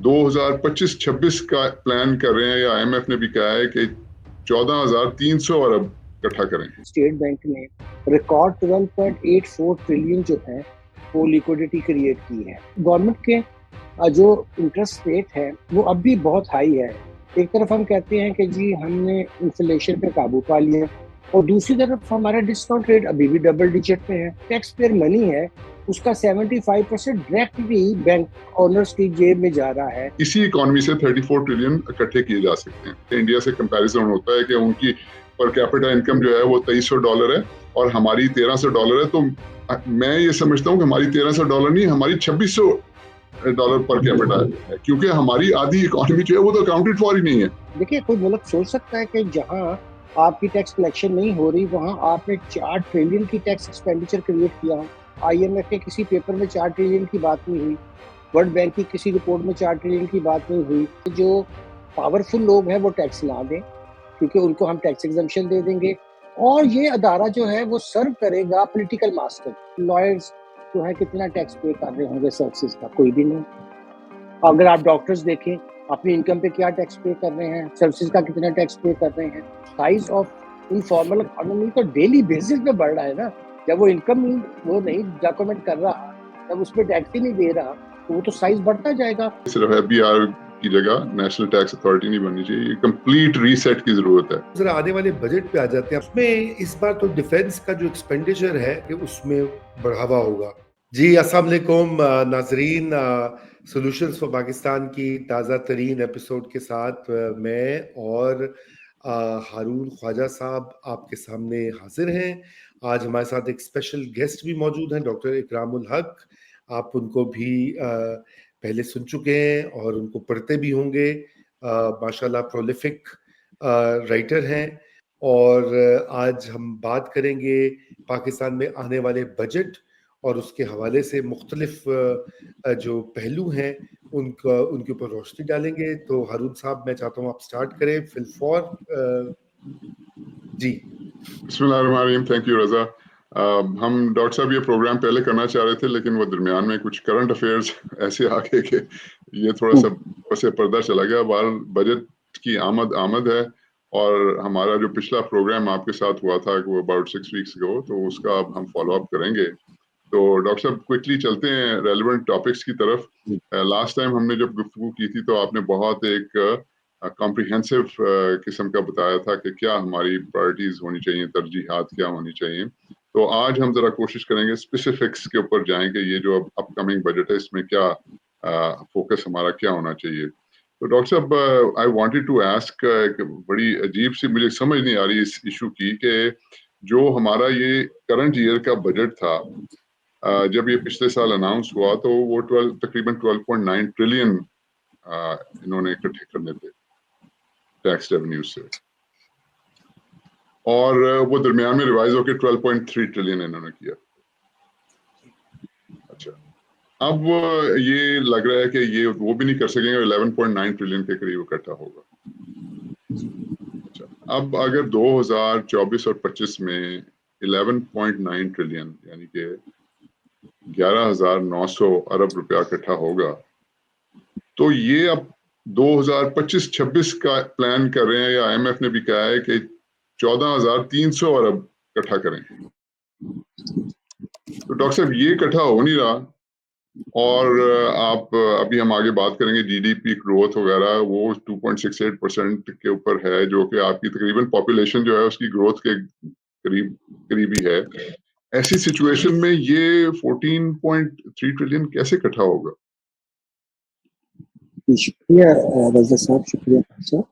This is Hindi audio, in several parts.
2025-26 का प्लान कर रहे हैं, या आईएमएफ ने भी कहा है कि 14,300 अरब इकट्ठा करें। स्टेट बैंक ने रिकॉर्ड 12.84 ट्रिलियन जो है वो लिक्विडिटी क्रिएट की है। गवर्नमेंट के जो इंटरेस्ट रेट है वो अब भी बहुत हाई है। एक तरफ हम कहते हैं कि जी हमने इन्फ्लेशन पे काबू पा लिया, और दूसरी तरफ हमारा डिस्काउंट रेट अभी भी डबल डिजिट पे है। टैक्स पेयर मनी है उसका 75% डायरेक्टली बैंक ओनर्स की जेब में जा रहा है। इसी इकोनॉमी से 34 ट्रिलियन इकट्ठे किए जा सकते हैं। इंडिया से कंपैरिजन होता है कि उनकी पर कैपिटा इनकम जो है वो $2300 है और हमारी $1300 है। तो मैं ये समझता हूँ कि हमारी $1300 नहीं, हमारी $2600 पर कैपिटा है, क्योंकि हमारी आधी इकोनॉमी जो है वो तो अकाउंटेड फॉर ही नहीं है। देखिए, कोई मुल्क सोच सकता है कि जहां आपकी टैक्स कलेक्शन नहीं हो रही वहां आपने 4 ट्रिलियन की टैक्स एक्सपेंडिचर क्रिएट किया हो। आईएमएफ के किसी पेपर में 4 ट्रिलियन की बात नहीं हुई, वर्ल्ड बैंक की किसी रिपोर्ट में 4 ट्रिलियन की बात नहीं हुई। जो पावरफुल लोग हैं वो टैक्स ना दें, क्योंकि उनको हम टैक्स एग्जम्पशन दे देंगे, और ये अदारा जो है वो सर्व करेगा पॉलिटिकल मास्टर। लॉयर्स जो है कितना टैक्स पे कर रहे होंगे सर्विसेज का, कोई भी नहीं। अगर आप डॉक्टर्स देखें अपनी इनकम पे क्या टैक्स पे कर रहे हैं, सर्विसेज का कितना टैक्स पे कर रहे हैं। साइज ऑफ इनफॉर्मल इकोनॉमी तो डेली बेसिस पे बढ़ रहा है ना। जब वो इनकम वो नहीं डॉक्यूमेंट कर रहा, जब उस पर टैक्स ही नहीं दे रहा, तो वो तो साइज बढ़ता जाएगा। सिर्फ एफबीआर की जगह नेशनल टैक्स अथॉरिटी नहीं बननी चाहिए, कंप्लीट रीसेट की जरूरत है। जरा आने वाले बजट पे आ जाते हैं। उसमें इस बार तो डिफेंस का जो एक्सपेंडिचर है कि उसमें बढ़ावा होगा। जी अस्सलाम वालेकुम नाजरीन, सॉल्यूशंस फॉर पाकिस्तान की ताज़ा तरीन एपिसोड के साथ मैं और हारून ख्वाजा साहब आपके सामने हाजिर हैं। आज हमारे साथ एक स्पेशल गेस्ट भी मौजूद हैं, डॉक्टर इकरामुल हक। आप उनको भी पहले सुन चुके हैं और उनको पढ़ते भी होंगे। माशाल्लाह प्रोलिफिक राइटर हैं, और आज हम बात करेंगे पाकिस्तान में आने वाले बजट और उसके हवाले से मुख्तलिफ जो पहलू हैं उनके ऊपर रोशनी डालेंगे। तो हारून साहब, मैं चाहता हूँ आप स्टार्ट करें। फिल फॉर जी। बिस्मिल्लाहिर्रहमानिर्रहीम। थैंक यू रजा। हम डॉक्टर साहब ये प्रोग्राम पहले करना चाह रहे थे, लेकिन वो दरमियान में कुछ करंट अफेयर्स ऐसे आ गए कि ये थोड़ा सा से पर्दा चला गया। बजट की आमद है, और हमारा जो पिछला प्रोग्राम आपके साथ हुआ था वो अबाउट 6 वीक्स अगो, तो उसका अब हम फॉलो अप करेंगे। तो डॉक्टर साहब क्विकली चलते हैं रेलिवेंट टॉपिक्स की तरफ। लास्ट टाइम हमने जब गुफ्तगू की थी तो आपने बहुत एक कॉम्प्रिहेंसिव किस्म का बताया था कि क्या हमारी प्रायोरिटीज होनी चाहिए, तरजीहात क्या होनी चाहिए। तो आज हम जरा कोशिश करेंगे स्पेसिफिक्स के ऊपर जाएं कि ये जो अब अपकमिंग बजट है इसमें क्या फोकस हमारा क्या होना चाहिए। तो डॉक्टर साहब, आई वांटेड टू आस्क, एक बड़ी अजीब सी मुझे समझ नहीं आ रही इस इशू की कि जो हमारा ये करंट ईयर का बजट था, जब ये पिछले साल अनाउंस हुआ तो वो तकरीबन 12.9 ट्रिलियन इन्होंने इकट्ठे करने थे टैक्स रेवेन्यू से, और वो दरमियान में रिवाइज होकर 12.3 ट्रिलियन इन्होंने किया। अच्छा, अब ये लग रहा है कि ये वो भी नहीं कर सकेंगे, 11.9 ट्रिलियन के करीब इकट्ठा होगा। अच्छा, अब अगर 2024 और 25 में 11.9 ट्रिलियन यानी कि 11,900 अरब रुपया इकट्ठा होगा, तो ये अब 2025-26 का प्लान कर रहे हैं, या आईएमएफ ने भी कहा है कि 14,300 अरब इकट्ठा करें। तो डॉक्टर साहब ये इकट्ठा हो नहीं रहा, और आप अभी हम आगे बात करेंगे जीडीपी ग्रोथ वगैरह, वो 2.68% के ऊपर है, जो कि आपकी तकरीबन पॉपुलेशन जो है उसकी ग्रोथ के करीबी है। ऐसी सिचुएशन में ये 14.3 ट्रिलियन कैसे इकट्ठा होगा? शुक्रिया रजा साहब, शुक्रिया सर।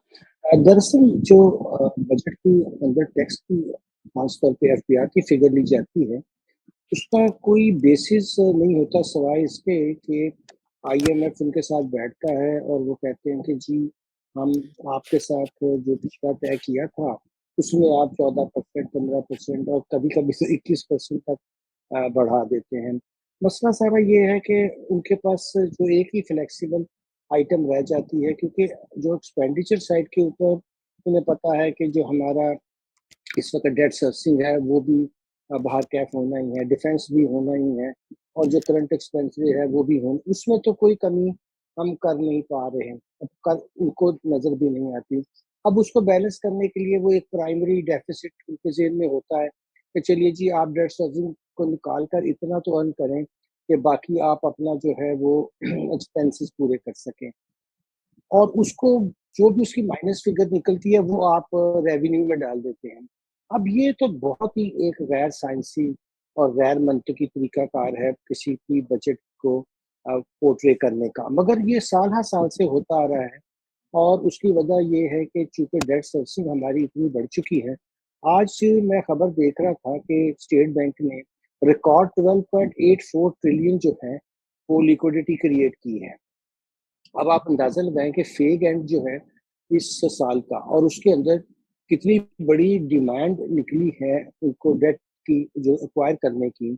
दरअसल जो बजट की अंदर टैक्स की खासतौर पे एफबीआर की फिगर ली जाती है उसका कोई बेसिस नहीं होता, सिवाय इसके कि आईएमएफ उनके साथ बैठता है और वो कहते हैं कि जी हम आपके साथ जो पिछला तय किया था उसमें आप 14%, 15% और कभी कभी तो 21% तक बढ़ा देते हैं। मसला सारा ये है कि उनके पास जो एक ही फ्लेक्सिबल आइटम रह जाती है, क्योंकि जो एक्सपेंडिचर साइड के ऊपर उन्हें पता है कि जो हमारा इस वक्त डेट सर्विसिंग है वो भी बाहर कैफ होना ही है, डिफेंस भी होना ही है, और जो करंट एक्सपेंस है वो भी होना, उसमें तो कोई कमी हम कर नहीं पा रहे हैं, अब कर उनको नज़र भी नहीं आती। अब उसको बैलेंस करने के लिए वो एक प्राइमरी डेफ़िसिट उनके ज़हन में होता है कि चलिए जी आप डेट सर्विसिंग को निकाल कर इतना तो अर्न करें कि बाकी आप अपना जो है वो एक्सपेंसेस पूरे कर सकें। और उसको जो भी उसकी माइनस फिगर निकलती है वो आप रेवेन्यू में डाल देते हैं। अब ये तो बहुत ही एक गैर साइंसी और गैर मंतकी तरीकाकार है किसी भी बजट को पोर्ट्रे करने का। मगर ये साल हर साल से होता आ रहा है और उसकी वजह ये है कि चूँकि डेट सर्विसिंग हमारी इतनी बढ़ चुकी है। आज मैं खबर देख रहा था कि स्टेट बैंक ने रिकॉर्ड 12.84 ट्रिलियन जो है, वो लिक्विडिटी क्रिएट की है। अब आप अंदाज़ा लगाएँ कि फेग एंड जो है इस साल का और उसके अंदर कितनी बड़ी डिमांड निकली है उनको डेट की जो एक्वायर करने की।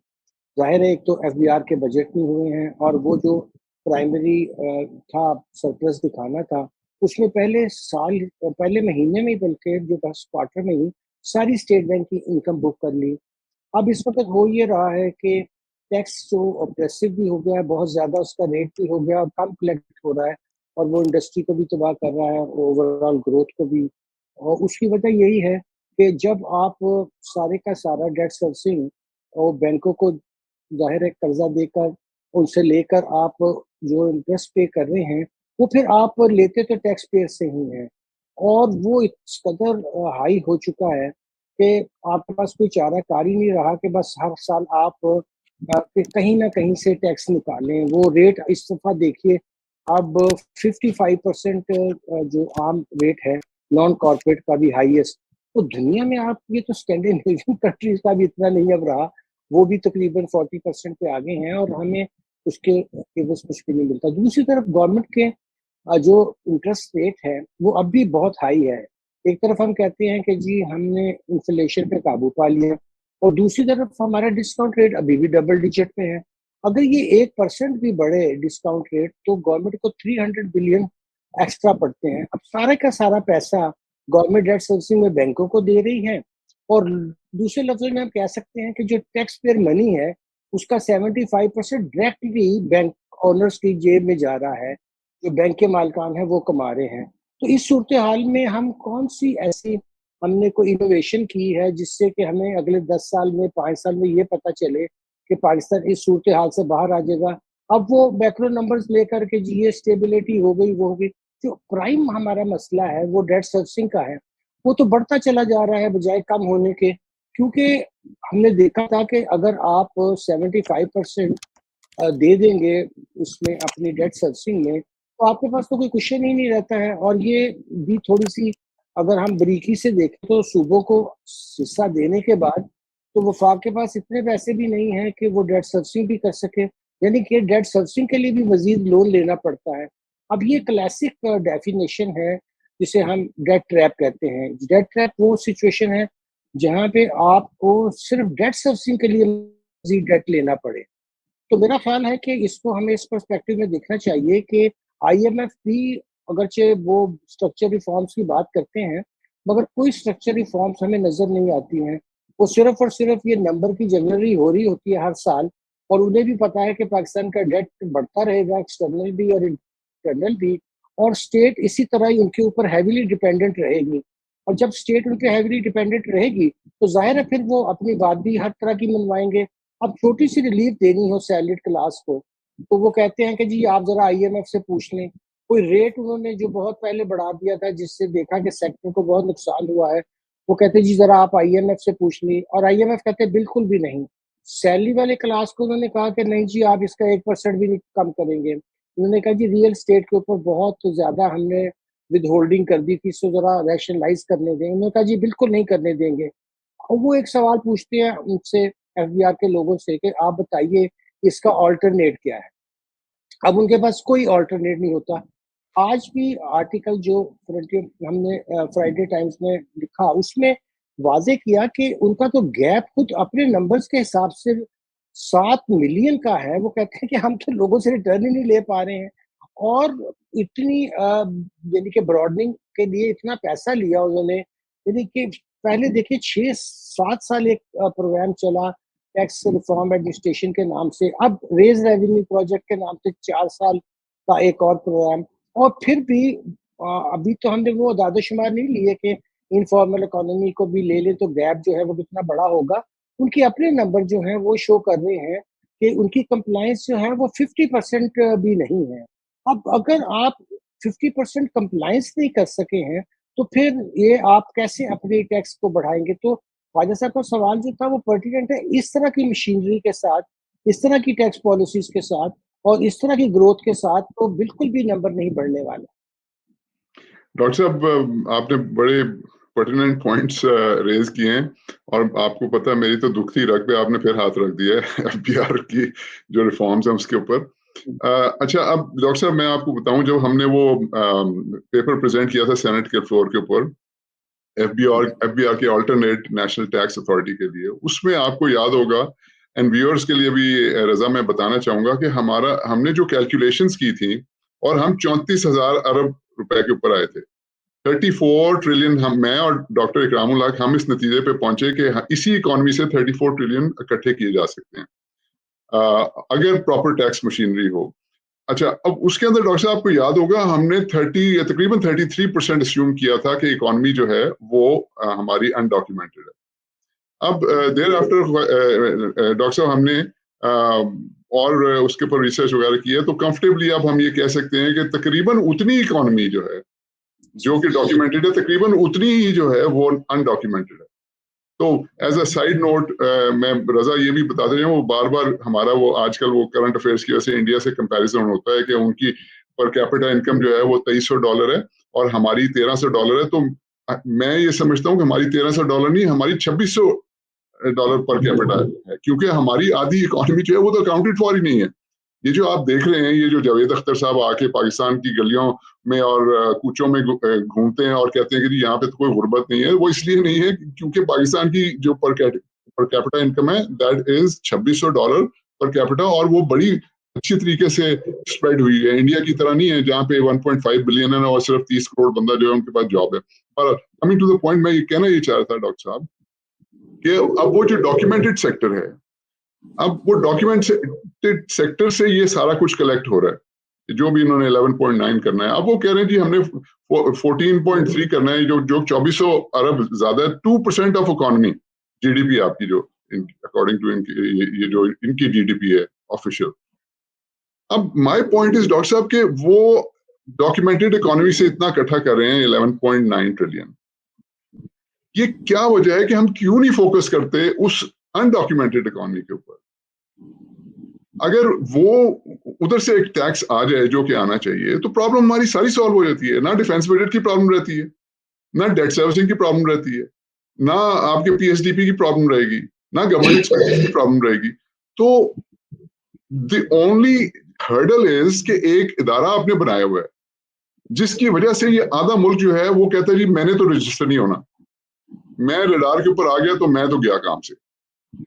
ज़ाहिर है एक तो एफबीआर के बजट नहीं हुए हैं और वो जो प्राइमरी था सरप्लस दिखाना था, उसमें पहले महीने में ही बल्कि जो फर्स्ट क्वार्टर में ही सारी स्टेट बैंक की इनकम बुक कर ली। अब इस वक़्त हो ये रहा है कि टैक्स जो ऑप्रेसिव भी हो गया है, बहुत ज़्यादा उसका रेट भी हो गया और कम कलेक्ट हो रहा है और वो इंडस्ट्री को भी तबाह कर रहा है, ओवरऑल ग्रोथ को भी। और उसकी वजह यही है कि जब आप सारे का सारा डेट सर्विसिंग और बैंकों को ज़ाहिर है कर्ज़ा देकर उनसे लेकर आप जो इंटरेस्ट पे कर रहे हैं, वो फिर आप लेते तो टैक्स पेयर से ही हैं और वो इस कदर हाई हो चुका है कि आपके पास कोई चारा-कार ही नहीं रहा कि बस हर साल आप कि कहीं न कहीं से टैक्स निकालें। वो रेट इस दफ़ा देखिए अब 55% जो आम रेट है, नॉन कॉर्पोरेट का भी हाईएस्ट। तो दुनिया में आप ये तो स्कैंडिनेवियन कंट्रीज़ का भी इतना नहीं अब रहा, वो भी तकरीबन 40% पे आगे हैं और हमें उसके एवज़ कुछ भी नहीं मिलता। दूसरी तरफ गवर्नमेंट के जो इंटरेस्ट रेट है, वो अब भी बहुत हाई है। एक तरफ हम कहते हैं कि जी हमने इन्फ्लेशन पे काबू पा लिया और दूसरी तरफ हमारा डिस्काउंट रेट अभी भी डबल डिजिट पे है। अगर ये 1% भी बढ़े डिस्काउंट रेट तो गवर्नमेंट को 300 बिलियन एक्स्ट्रा पड़ते हैं। अब सारे का सारा पैसा गवर्नमेंट डेट सर्विसिंग में बैंकों को दे रही है और दूसरे लफ्ज़ों में हम कह सकते हैं कि जो टैक्स पेयर मनी है, उसका 75% डायरेक्टली बैंक ओनर्स की जेब में जा रहा है। जो बैंक के मालिकान हैं वो कमा रहे हैं। तो इस सूरत-ए-हाल में हम कौन-सी ऐसी हमने कोई इनोवेशन की है जिससे कि हमें अगले 10 साल में, 5 साल में ये पता चले कि पाकिस्तान इस सूरत-ए-हाल से बाहर आ जाएगा। अब वो मैक्रो नंबर्स लेकर के जी ये स्टेबिलिटी हो गई, वो हो गई। जो प्राइम हमारा मसला है वो डेट सर्विसिंग का है। वो तो बढ़ता चला जा रहा है बजाय कम होने के। क्योंकि हमने देखा था कि अगर आप 75% दे देंगे उसमें अपनी डेट सर्विसिंग में, तो आपके पास तो कोई क्वेश्चन ही नहीं रहता है और ये भी थोड़ी-सी अगर हम बारीकी से देखें तो सूबों को हिस्सा देने के बाद, तो वफ़ाक के पास इतने पैसे भी नहीं हैं कि वो डेट सर्विसिंग भी कर सके, यानी कि डेट सर्विसिंग के लिए भी मज़ीद लोन लेना पड़ता है। अब ये क्लासिक डेफिनिशन है, जिसे हम डेट ट्रैप कहते हैं। डेट ट्रैप वो सिचुएशन है, जहाँ पे आपको सिर्फ़ डेट सर्विसिंग के लिए मज़ीद डेट लेना पड़े। तो मेरा ख़्याल है कि इसको हमें इस पर्सपेक्टिव में देखना चाहिए कि आईएमएफ भी अगरचे वो स्ट्रक्चर रिफ़ॉर्म्स की बात करते हैं, मगर कोई स्ट्रक्चर रिफ़ॉर्म्स हमें नज़र नहीं आती हैं। वो सिर्फ़ और सिर्फ़ ये नंबर की जनरली हो रही होती है हर साल और उन्हें भी पता है कि पाकिस्तान का डेट बढ़ता रहेगा एक्सटर्नल भी और इंटरनल भी और स्टेट इसी तरह ही उनके ऊपर हेवीली डिपेंडेंट रहेगी। और जब स्टेट उन पे हेवीली डिपेंडेंट रहेगी, तो ज़ाहिर है फिर वो अपनी बात भी हर तरह की मनवाएँगे। अब छोटी-सी रिलीफ देनी हो सैलरीड क्लास को, तो वो कहते हैं कि जी आप ज़रा आईएमएफ से पूछ लें। कोई रेट उन्होंने जो बहुत पहले बढ़ा दिया था जिससे देखा कि सेक्टर को बहुत नुकसान हुआ है, वो कहते हैं जी ज़रा आप आईएमएफ से पूछ लीं और आईएमएफ कहते हैं बिल्कुल भी नहीं। सैलरी वाले क्लास को उन्होंने कहा कि नहीं जी आप इसका 1% भी नहीं कम करेंगे। उन्होंने कहा जी रियल एस्टेट के ऊपर बहुत ज़्यादा हमने विथहोल्डिंग कर दी थी, इसको ज़रा रैशनलाइज़ करने दें। उन्होंने कहा जी बिल्कुल नहीं करने देंगे। और वो एक सवाल पूछते हैं उनसे एफबीआर के लोगों से कि आप बताइए इसका अल्टरनेट क्या है? अब उनके पास कोई अल्टरनेट नहीं होता। आज भी आर्टिकल जो फ्रंटियर हमने फ्राइडे टाइम्स में लिखा उसमें वाज़ेह किया कि उनका तो गैप खुद अपने नंबर्स के हिसाब से 7 मिलियन का है। वो कहते हैं कि हम तो लोगों से रिटर्न ही नहीं ले पा रहे हैं और इतनी यानी कि ब्रॉडनिंग के लिए इतना पैसा लिया उन्होंने, यानी कि पहले देखिए 6-7 साल एक प्रोग्राम चला टैक्स रिफॉर्म एडमिनिस्ट्रेशन के नाम से, अब रेज़ रेवेन्यू प्रोजेक्ट के नाम से 4 साल का एक और प्रोग्राम। और फिर भी अभी तो हमने वो दादोशुमार नहीं लिए कि इनफॉर्मल इकोनॉमी को भी ले लें तो गैप जो है वो कितना बड़ा होगा। उनके अपने नंबर जो हैं वो शो कर रहे हैं कि उनकी कंप्लायंस जो है वो 50% भी नहीं है। अब अगर आप 50% कंप्लायंस नहीं कर सके हैं, तो फिर ये आप कैसे अपने टैक्स को बढ़ाएँगे? तो ख्वाजा साहब का सवाल जो था वो पर्टिनेंट है, इस तरह की मशीनरी के साथ, इस तरह की टैक्स पॉलिसीज़ के साथ और इस तरह की ग्रोथ के साथ तो बिल्कुल भी नंबर नहीं बढ़ने वाला। डॉक्टर साहब, आपने बड़े पर्टिनेंट पॉइंट्स रेज किए हैं और आपको पता है मेरी तो दुखती रग पे आपने फिर हाथ रख दिया है एफबीआर की जो रिफॉर्म्स हैं उसके ऊपर। अच्छा, अब डॉक्टर साहब मैं आपको बताऊं, जब हमने वो पेपर प्रेजेंट किया था सेनेट के फ्लोर के ऊपर एफबीआर के अल्टरनेट नेशनल टैक्स अथॉरिटी के लिए, उसमें आपको याद होगा एंड व्यूअर्स के लिए भी रजा मैं बताना चाहूंगा कि हमने जो कैलकुलेशंस की थी और हम 34,000 अरब रुपए के ऊपर आए थे। 34 ट्रिलियन, हम मैं और डॉक्टर इकरामुल हक हम इस नतीजे पे पहुंचे कि इसी इकोनॉमी से 34 ट्रिलियन इकट्ठे किए जा सकते हैं अगर प्रॉपर टैक्स मशीनरी हो। अच्छा, अब उसके अंदर डॉक्टर साहब आपको याद होगा हमने 30 या तकरीबन 33% अस्यूम किया था कि इकोनॉमी जो है वो हमारी अनडॉक्यूमेंटेड है। अब देर आफ्टर डॉक्टर साहब हमने और उसके ऊपर रिसर्च वगैरह की है, तो कंफर्टेबली अब हम ये कह सकते हैं कि तकरीबन उतनी इकोनॉमी जो है जो कि डॉक्यूमेंटेड है, तकरीबन उतनी ही जो है वो अनडॉक्यूमेंटेड है। तो एज अ साइड नोट मैं रजा ये भी बताते जाऊँ, वो बार बार हमारा वो आजकल वो करंट अफेयर्स की वजह से इंडिया से कंपैरिजन होता है कि उनकी पर कैपिटा इनकम जो है वो $2300 है और हमारी $1300 है। तो मैं ये समझता हूँ कि हमारी $1300 नहीं, हमारी $2600 पर कैपिटा है, क्योंकि हमारी आधी इकोनॉमी जो है वो तो अकाउंटेड फॉर ही नहीं है। ये जो आप देख रहे हैं, ये जो जावेद अख्तर साहब आके पाकिस्तान की गलियों में और कूचों में घूमते हैं और कहते हैं कि जी यहाँ पे तो कोई गुर्बत नहीं है, वो इसलिए नहीं है क्योंकि पाकिस्तान की जो पर कैपिटा इनकम है दैट इज $2600 पर कैपिटा, और वो बड़ी अच्छी तरीके से स्प्रेड हुई है। इंडिया की तरह नहीं है जहाँ पे 1.5 बिलियन है और सिर्फ 30 करोड़ बंदा जो है उनके पास जॉब है। और कमिंग टू द पॉइंट, मैं ये कहना ये चाह रहा था डॉक्टर साहब कि अब वो जो डॉक्यूमेंटेड सेक्टर है, अब वो डॉक्यूमेंटेड सेक्टर से ये सारा कुछ कलेक्ट हो रहा है, जो भी इन्होंने 11.9 करना है। अब वो कह रहे हैं जी हमने 14.3 करना है, जो जो 2400 अरब ज्यादा है, 2% ऑफ इकोनॉमी जीडीपी आपकी, जो अकॉर्डिंग टू ये जो इनकी जीडीपी है ऑफिशियल। अब माय पॉइंट इज डॉक्टर साहब के वो डॉक्यूमेंटेड इकोनॉमी से इतना इकट्ठा कर रहे हैं 11.9 ट्रिलियन, ये क्या वजह है कि हम क्यों नहीं फोकस करते उस अनडॉक्यूमेंटेड इकोनॉमी के ऊपर? अगर वो उधर से एक टैक्स आ जाए जो कि आना चाहिए, तो प्रॉब्लम हमारी सारी सॉल्व हो जाती है। ना डिफेंस बजट की प्रॉब्लम रहती है, ना डेट सर्विसिंग की प्रॉब्लम रहती है, ना आपके पीएसडीपी की प्रॉब्लम रहेगी, ना गवर्नमेंट एक्सपेंसेस की प्रॉब्लम रहेगी। तो द ओनली हर्डल इज कि एक इदारा आपने बनाया हुआ है जिसकी वजह से ये आधा मुल्क जो है वो कहता है जी मैंने तो रजिस्टर नहीं होना, मैं रडार के ऊपर आ गया तो मैं तो गया काम से।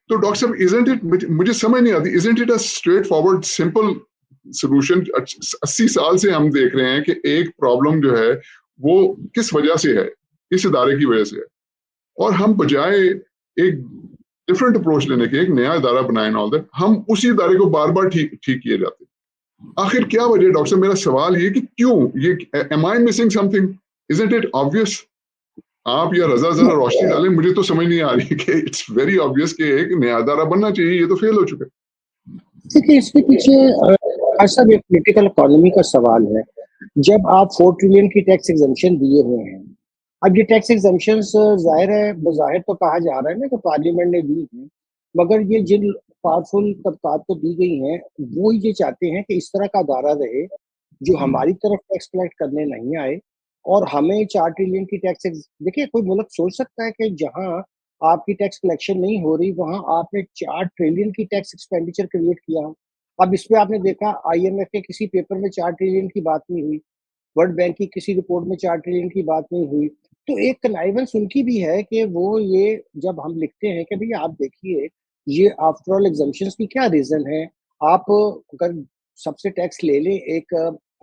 तो डॉक्टर साहब, इजंट इट, मुझे समझ नहीं आती, isn't it a straight forward simple solution? 80 साल से हम देख रहे हैं कि एक प्रॉब्लम जो है वो किस वजह से है, इस इदारे की वजह से है, और हम बजाय एक डिफरेंट अप्रोच लेने के एक नया इदारा बनाए ऑल दैट, हम उसी इदारे को बार बार ठीक किए जाते हैं। आखिर क्या वजह? डॉक्टर साहब, मेरा सवाल ये कि क्यों ये, am I missing something? Isn't it obvious? आप या रजा जरा रोशनी डालें, मुझे तो समझ नहीं आ रही कि इट्स वेरी ऑब्वियस कि एक नया अदारा बनना चाहिए, ये तो फेल हो चुका है। देखिए इसके पीछे खासा एक पॉलिटिकल इकोनॉमी का सवाल है। जब आप 4 ट्रिलियन की टैक्स एग्जम्पशन दिए हुए हैं, अब ये टैक्स एग्जम्पशंस जाहिर है बज़ाहिर तो कहा जा रहा है ना कि पार्लियामेंट ने दी है, मगर ये जिन पावरफुल तबकात को दी गई हैं, वो ये चाहते हैं कि इस तरह का अदारा रहे जो हमारी तरफ टैक्स कलेक्ट करने नहीं आए और हमें 4 ट्रिलियन की टैक्स देखिए कोई मुल्क सोच सकता है कि जहाँ आपकी टैक्स कलेक्शन नहीं हो रही वहाँ आपने 4 ट्रिलियन की टैक्स एक्सपेंडिचर क्रिएट किया हो। अब इसमें आपने देखा आईएमएफ के किसी पेपर में 4 ट्रिलियन की बात नहीं हुई, वर्ल्ड बैंक की किसी रिपोर्ट में 4 ट्रिलियन की बात नहीं हुई। तो एक कनाइवेंस उनकी भी है कि वो ये जब हम लिखते हैं कि भैया आप देखिए ये आफ्टर ऑल एग्जम्पशंस की क्या रीजन है, आप अगर सबसे टैक्स ले लें एक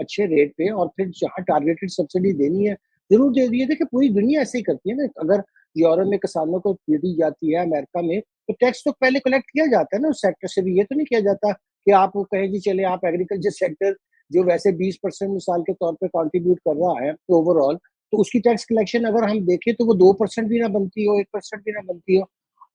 अच्छे रेट पे और फिर जहाँ टारगेटेड सब्सिडी देनी है जरूर दे दिए। देखिए पूरी दुनिया ऐसे ही करती है ना, अगर यूरोप में किसानों को दी जाती है, अमेरिका में तो टैक्स तो पहले कलेक्ट किया जाता है ना उस सेक्टर से भी, ये तो नहीं किया जाता कि आप कहें जी चले आप एग्रीकल्चर सेक्टर जो वैसे 20% मिसाल के तौर पे कंट्रीब्यूट कर रहा है ओवरऑल, तो उसकी टैक्स कलेक्शन अगर हम देखें तो वो 2% भी ना बनती हो, 1% भी ना बनती हो,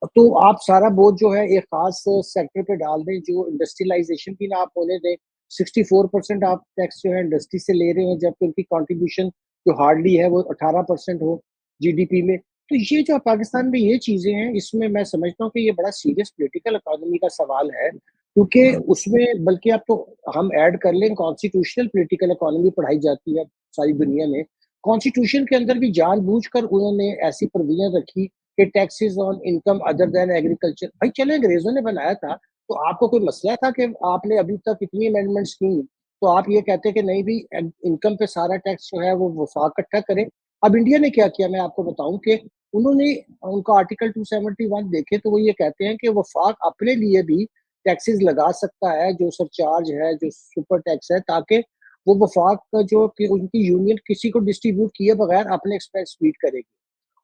तो आप सारा बोझ जो है एक खास सेक्टर पे डाल दें, जो इंडस्ट्रियलाइजेशन भी ना आप होने दें। 64% आप टैक्स जो है इंडस्ट्री से ले रहे हैं, जबकि उनकी कंट्रीब्यूशन जो हार्डली है वो 18% हो जीडीपी में। तो ये जो पाकिस्तान में ये चीजें हैं, इसमें मैं समझता हूँ कि ये बड़ा सीरियस पॉलिटिकल इकोनॉमी का सवाल है, क्योंकि उसमें बल्कि अब तो हम ऐड कर लें, कॉन्स्टिट्यूशनल पॉलिटिकल इकोनॉमी पढ़ाई जाती है सारी दुनिया में। कॉन्स्टिट्यूशन के अंदर भी जानबूझकर उन्होंने ऐसी प्रोविजन रखी कि taxes on income other than agriculture. भाई चलो अंग्रेजों ने बनाया था, तो आपको कोई मसला था कि आपने अभी तक इतनी अमेंडमेंट्स की, तो आप ये कहते कि नहीं भी इनकम पे सारा टैक्स जो है वो वफाक इकट्ठा करे। अब इंडिया ने क्या किया, मैं आपको बताऊं कि उन्होंने उनका आर्टिकल 271 देखे तो वो ये कहते हैं कि वफाक अपने लिए भी टैक्सेस लगा सकता है, जो सरचार्ज है, जो सुपर टैक्स है, ताकि वो वफाक का जो कि उनकी यूनियन किसी को डिस्ट्रीब्यूट किए बगैर अपने एक्सपेंस मीट करेगी।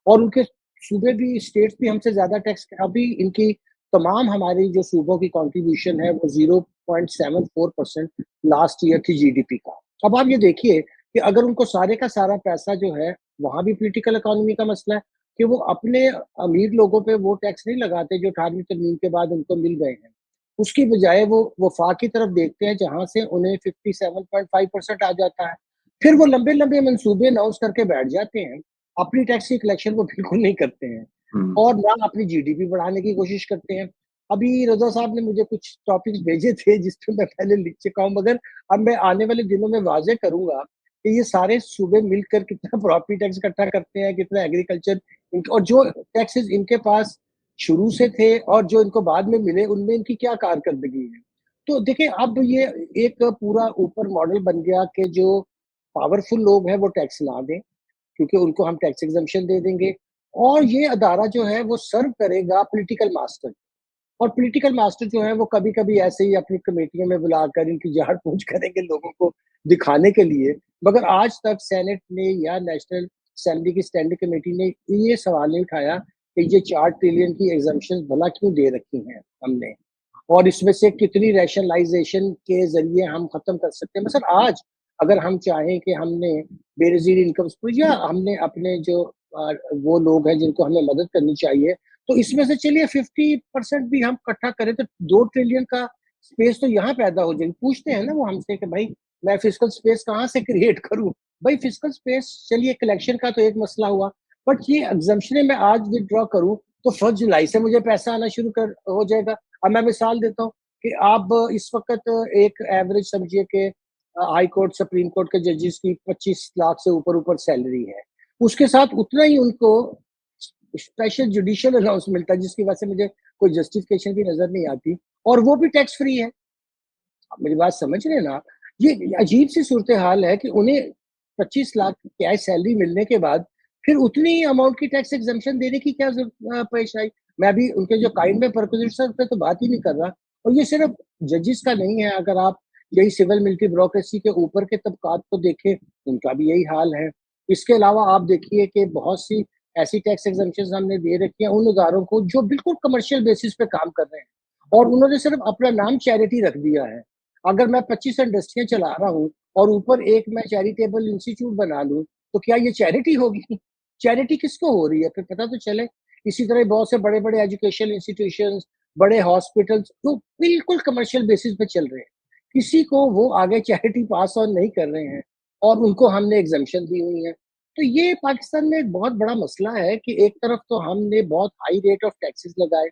और उनके सूबे भी, स्टेट्स भी हमसे ज्यादा टैक्स, अभी इनकी तमाम हमारी जो सूबों की कंट्रीब्यूशन है वो 0.74% लास्ट ईयर थी जीडीपी का। अब आप ये देखिए कि अगर उनको सारे का सारा पैसा जो है, वहां भी पॉलिटिकल इकोनॉमी का मसला है कि वो अपने अमीर लोगों पे वो टैक्स नहीं लगाते जो 18वीं तरमीम के बाद उनको मिल गए हैं। उसकी बजाय वो वफाक की तरफ देखते हैं, जहां से उन्हें 57.5% आ जाता है। फिर वो लंबे लंबे मंसूबे अनाउंस करके बैठ जाते हैं, अपनी टैक्स की कलेक्शन वो बिल्कुल नहीं करते हैं और ना अपनी जीडीपी बढ़ाने की कोशिश करते हैं। अभी रजा साहब ने मुझे कुछ टॉपिक्स भेजे थे जिस पे मैं पहले लिख चुका हूँ, मगर अब मैं आने वाले दिनों में वाजे करूंगा कि ये सारे सूबे मिलकर कितना प्रॉपर्टी टैक्स इकट्ठा करते हैं, कितना एग्रीकल्चर, और जो टैक्सेस इनके पास शुरू से थे और जो इनको बाद में मिले, उनमें इनकी क्या कारकर्दगी है। तो देखिए अब ये एक पूरा ऊपर मॉडल बन गया कि जो पावरफुल लोग हैं वो टैक्स ना दें, क्योंकि उनको हम टैक्स एग्जम्पशन दे देंगे, और ये अदारा जो है वो सर्व करेगा पॉलिटिकल मास्टर। और पॉलिटिकल मास्टर जो है वो कभी-कभी ऐसे ही अपनी कमेटियों में बुलाकर इनकी झाड़-फूँक करेंगे लोगों को दिखाने के लिए। मगर आज तक सेनेट ने या नेशनल असेंबली की स्टैंडिंग कमेटी ने ये सवाल नहीं उठाया कि ये 4 ट्रिलियन की एग्जम्पशंस भला क्यों दे रखी हैं हमने, और इसमें से कितनी रैशनलाइजेशन के ज़रिए हम ख़त्म कर सकते हैं। मसलन आज अगर हम चाहें कि हमने बेनज़ीर इनकम्स को, या हमने अपने जो वो लोग हैं जिनको हमें मदद करनी चाहिए, तो इसमें से चलिए 50% भी हम इकट्ठा करें तो 2 ट्रिलियन का स्पेस तो यहाँ पैदा हो जाएगी। पूछते हैं ना वो हमसे कि भाई मैं फिस्कल स्पेस कहाँ से क्रिएट करूँ? भाई फिस्कल स्पेस चलिए कलेक्शन का तो एक मसला हुआ, बट ये एग्जम्पशन मैं आज विथड्रॉ करूँ तो 1 जुलाई से मुझे पैसा आना शुरू कर हो जाएगा। अब मैं मिसाल देता हूँ कि आप इस वक़्त एक एवरेज समझिए कि हाई कोर्ट, सुप्रीम कोर्ट के जजेस की 25 लाख से ऊपर-ऊपर सैलरी है। उसके साथ उतना ही उनको स्पेशल जुडिशियल अलाउंस मिलता है, जिसकी वजह से मुझे कोई जस्टिफिकेशन भी नज़र नहीं आती, और वो भी टैक्स फ्री है। आप मेरी बात समझ रहे हैं ना? ये अजीब-सी सूरत-ए-हाल है कि उन्हें 25 लाख कैश सैलरी मिलने के बाद फिर उतनी ही अमाउंट की टैक्स एग्जम्पशन देने की क्या ज़रूरत पेश आई? मैं अभी उनके जो काइंड में परक्विजिशन पे तो बात ही नहीं कर रहा, और ये सिर्फ जजेस का नहीं है, अगर आप यही सिविल मिलिट्री ब्यूरोक्रेसी के ऊपर के तबकात को देखें, उनका भी यही हाल है। इसके अलावा आप देखिए कि बहुत सी ऐसी टैक्स एग्जम्पशंस हमने दे रखी हैं उन इदारों को जो बिल्कुल कमर्शियल बेसिस पे काम कर रहे हैं, और उन्होंने सिर्फ अपना नाम चैरिटी रख दिया है। अगर मैं 25 इंडस्ट्रियाँ चला रहा हूँ और ऊपर एक मैं चैरिटेबल इंस्टीट्यूट बना लूँ, तो क्या ये चैरिटी होगी? चैरिटी किसको हो रही है? फिर पता तो चले। इसी तरह बहुत से बड़े-बड़े एजुकेशनल इंस्टीट्यूशंस, बड़े हॉस्पिटल्स जो बिल्कुल कमर्शियल बेसिस पे चल रहे हैं, किसी को वो आगे चैरिटी पास ऑन नहीं कर रहे हैं, और उनको हमने एग्जम्पशन दी हुई है। तो ये पाकिस्तान में एक बहुत बड़ा मसला है कि एक तरफ तो हमने बहुत हाई रेट ऑफ टैक्सेस लगाए।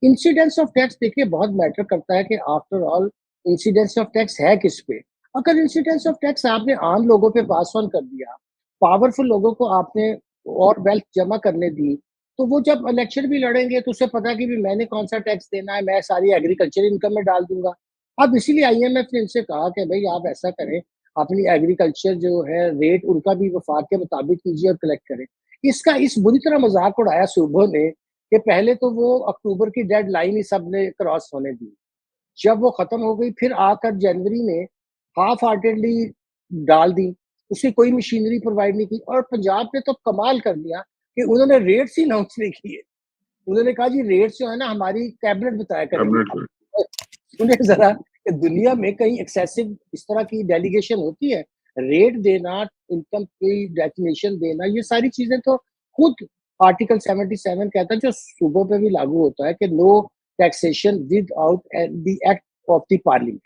इंसिडेंस ऑफ टैक्स देखिए बहुत मैटर करता है कि after all incidence of tax है किस पे? अगर इंसिडेंस ऑफ टैक्स आपने आम लोगों पे पास ऑन कर दिया, पावरफुल लोगों को आपने और वेल्थ जमा करने दी, तो वो जब इलेक्शन भी लड़ेंगे तो उसे पता है कि भी मैंने कौन-सा टैक्स देना है, मैं सारी एग्रीकल्चर इनकम में डाल दूँगा। अब इसीलिए आईएमएफ ने इनसे कहा कि भई आप ऐसा करें, अपनी एग्रीकल्चर जो है रेट उनका भी वफ़ाक के मुताबिक कीजिए और कलेक्ट करें। इसका इस बुरी तरह मज़ाक उड़ाया सूबों ने कि पहले तो वो अक्टूबर की डेडलाइन ही सबने क्रॉस होने दी। जब वो खत्म हो गई फिर आकर जनवरी में हाफ हार्टेडली डाल दी, उसकी कोई मशीनरी प्रोवाइड नहीं की, और पंजाब ने तो कमाल कर दिया कि उन्होंने रेट्स ही अनाउंस नहीं किए। उन्होंने कहा जी रेट्स जो है ना हमारी कैबिनेट बताया करेगी। कैबिनेट में सुनिए ज़रा, कि दुनिया में कहीं एक्सेसिव इस तरह की डेलीगेशन होती है। रेट देना, इनकम की डेफिनेशन देना, ये सारी चीजें तो खुद आर्टिकल 77 कहता है, जो सूबों पे भी लागू होता है कि no taxation without the act of the parliament.